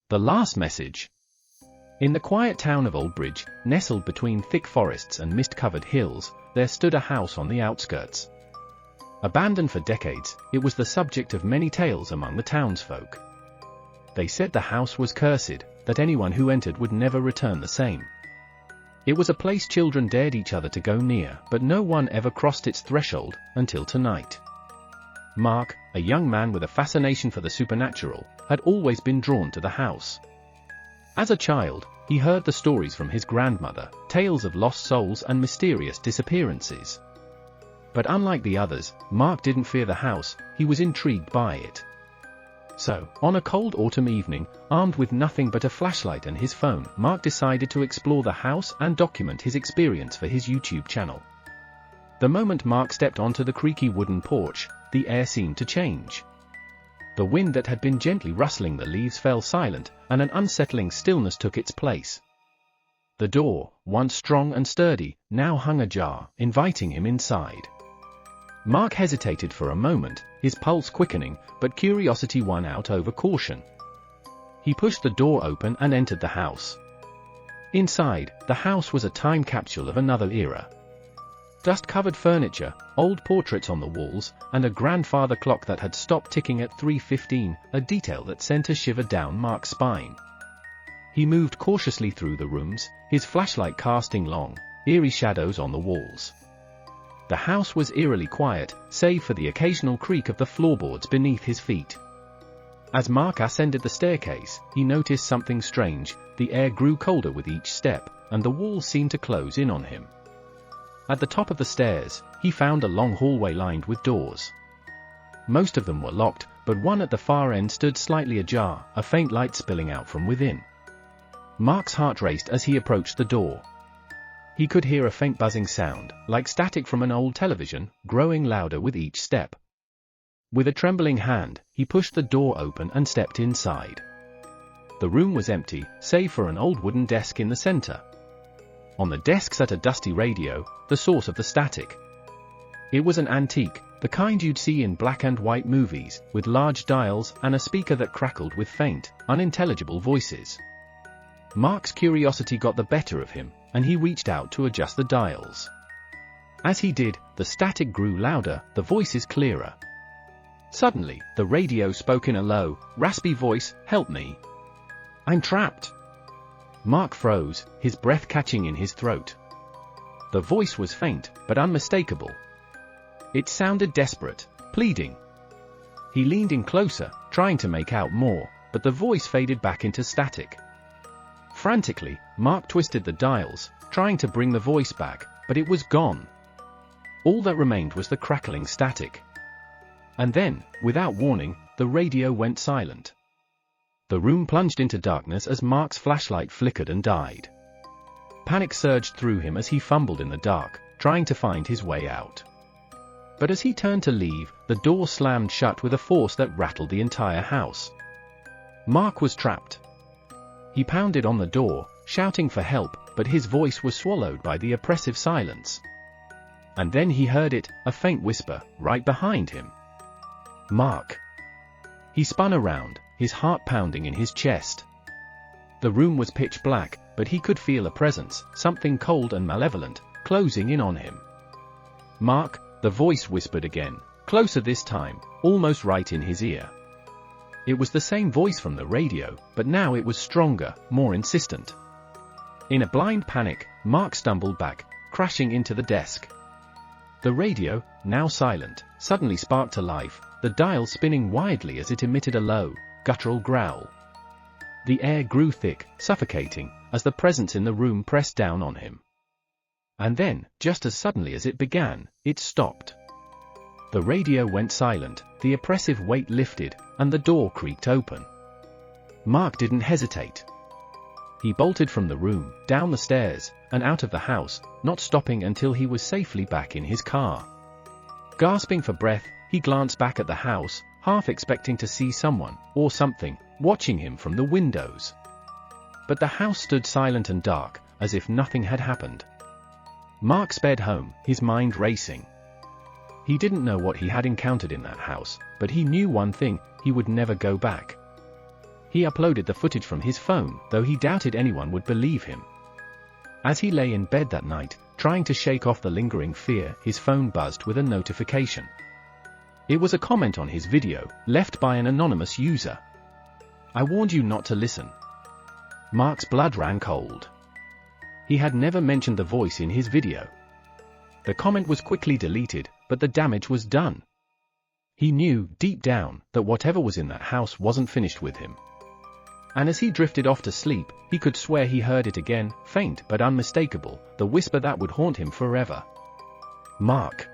The last message. In the quiet town of Oldbridge, nestled between thick forests and mist-covered hills, there stood a house on the outskirts. Abandoned for decades, it was the subject of many tales among the townsfolk. They said the house was cursed, that anyone who entered would never return the same. It was a place children dared each other to go near, but no one ever crossed its threshold, until tonight. Mark, a young man with a fascination for the supernatural, had always been drawn to the house. As a child, he heard the stories from his grandmother, tales of lost souls and mysterious disappearances. But unlike the others, Mark didn't fear the house, he was intrigued by it. So, on a cold autumn evening, armed with nothing but a flashlight and his phone, Mark decided to explore the house and document his experience for his YouTube channel. The moment Mark stepped onto the creaky wooden porch, the air seemed to change. The wind that had been gently rustling the leaves fell silent, and an unsettling stillness took its place. The door, once strong and sturdy, now hung ajar, inviting him inside. Mark hesitated for a moment, his pulse quickening, but curiosity won out over caution. He pushed the door open and entered the house. Inside, the house was a time capsule of another era. Dust-covered furniture, old portraits on the walls, and a grandfather clock that had stopped ticking at 3:15, a detail that sent a shiver down Mark's spine. He moved cautiously through the rooms, his flashlight casting long, eerie shadows on the walls. The house was eerily quiet, save for the occasional creak of the floorboards beneath his feet. As Mark ascended the staircase, he noticed something strange. The air grew colder with each step, and the walls seemed to close in on him. At the top of the stairs, he found a long hallway lined with doors. Most of them were locked, but one at the far end stood slightly ajar, a faint light spilling out from within. Mark's heart raced as he approached the door. He could hear a faint buzzing sound, like static from an old television, growing louder with each step. With a trembling hand, he pushed the door open and stepped inside. The room was empty, save for an old wooden desk in the center. On the desk sat a dusty radio, the source of the static. It was an antique, the kind you'd see in black and white movies, with large dials and a speaker that crackled with faint, unintelligible voices. Mark's curiosity got the better of him, and he reached out to adjust the dials. As he did, the static grew louder, the voices clearer. Suddenly, the radio spoke in a low, raspy voice, "Help me. I'm trapped." Mark froze, his breath catching in his throat. The voice was faint, but unmistakable. It sounded desperate, pleading. He leaned in closer, trying to make out more, but the voice faded back into static. Frantically, Mark twisted the dials, trying to bring the voice back, but it was gone. All that remained was the crackling static. And then, without warning, the radio went silent. The room plunged into darkness as Mark's flashlight flickered and died. Panic surged through him as he fumbled in the dark, trying to find his way out. But as he turned to leave, the door slammed shut with a force that rattled the entire house. Mark was trapped. He pounded on the door, shouting for help, but his voice was swallowed by the oppressive silence. And then he heard it, a faint whisper, right behind him. "Mark." He spun around, his heart pounding in his chest. The room was pitch black, but he could feel a presence, something cold and malevolent, closing in on him. "Mark," the voice whispered again, closer this time, almost right in his ear. It was the same voice from the radio, but now it was stronger, more insistent. In a blind panic, Mark stumbled back, crashing into the desk. The radio, now silent, suddenly sparked to life, the dial spinning wildly as it emitted a low, guttural growl. The air grew thick, suffocating, as the presence in the room pressed down on him. And then, just as suddenly as it began, it stopped. The radio went silent, the oppressive weight lifted, and the door creaked open. Mark didn't hesitate. He bolted from the room, down the stairs, and out of the house, not stopping until he was safely back in his car. Gasping for breath, he glanced back at the house, half expecting to see someone, or something, watching him from the windows. But the house stood silent and dark, as if nothing had happened. Mark sped home, his mind racing. He didn't know what he had encountered in that house, but he knew one thing: he would never go back. He uploaded the footage from his phone, though he doubted anyone would believe him. As he lay in bed that night, trying to shake off the lingering fear, his phone buzzed with a notification. It was a comment on his video, left by an anonymous user. "I warned you not to listen." Mark's blood ran cold. He had never mentioned the voice in his video. The comment was quickly deleted, but the damage was done. He knew, deep down, that whatever was in that house wasn't finished with him. And as he drifted off to sleep, he could swear he heard it again, faint but unmistakable, the whisper that would haunt him forever. "Mark.